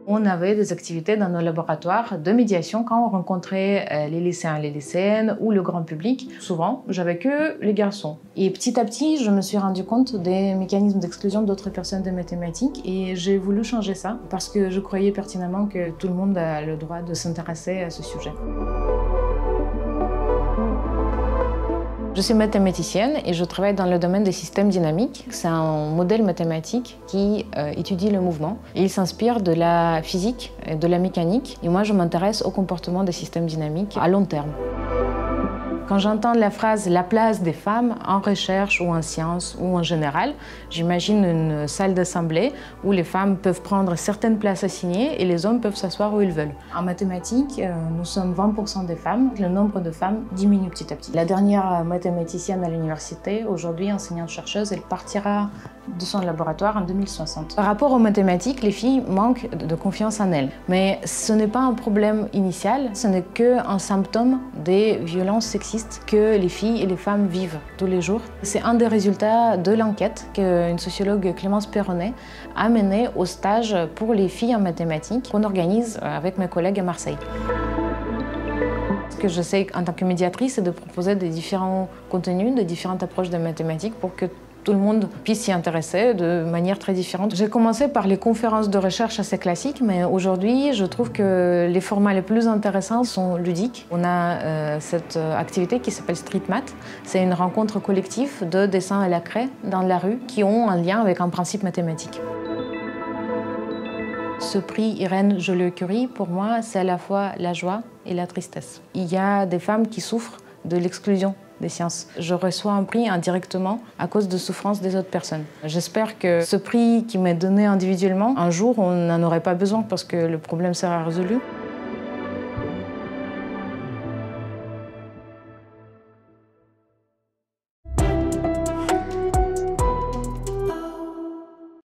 On avait des activités dans nos laboratoires de médiation quand on rencontrait les lycéens, les lycéennes ou le grand public. Souvent, j'avais que les garçons. Et petit à petit, je me suis rendu compte des mécanismes d'exclusion d'autres personnes de mathématiques et j'ai voulu changer ça parce que je croyais pertinemment que tout le monde a le droit de s'intéresser à ce sujet. Je suis mathématicienne et je travaille dans le domaine des systèmes dynamiques. C'est un modèle mathématique qui étudie le mouvement. Il s'inspire de la physique et de la mécanique. Et moi, je m'intéresse au comportement des systèmes dynamiques à long terme. Quand j'entends la phrase « la place des femmes en recherche ou en sciences ou en général », j'imagine une salle d'assemblée où les femmes peuvent prendre certaines places assignées et les hommes peuvent s'asseoir où ils veulent. En mathématiques, nous sommes 20% des femmes. Le nombre de femmes diminue petit à petit. La dernière mathématicienne à l'université, aujourd'hui enseignante-chercheuse, elle partira de son laboratoire en 2060. Par rapport aux mathématiques, les filles manquent de confiance en elles. Mais ce n'est pas un problème initial, ce n'est qu'un symptôme des violences sexistes que les filles et les femmes vivent tous les jours. C'est un des résultats de l'enquête qu'une sociologue, Clémence Perronnet, a menée au stage pour les filles en mathématiques qu'on organise avec mes collègues à Marseille. Ce que je sais en tant que médiatrice, c'est de proposer des différents contenus, de différentes approches de mathématiques pour que tout le monde puisse s'y intéresser de manière très différente. J'ai commencé par les conférences de recherche assez classiques, mais aujourd'hui, je trouve que les formats les plus intéressants sont ludiques. On a cette activité qui s'appelle Street Math. C'est une rencontre collective de dessins à la craie dans la rue qui ont un lien avec un principe mathématique. Ce prix Irène Joliot-Curie, pour moi, c'est à la fois la joie et la tristesse. Il y a des femmes qui souffrent de l'exclusion des sciences. Je reçois un prix indirectement à cause de souffrances des autres personnes. J'espère que ce prix qui m'est donné individuellement, un jour, on n'en aurait pas besoin parce que le problème sera résolu.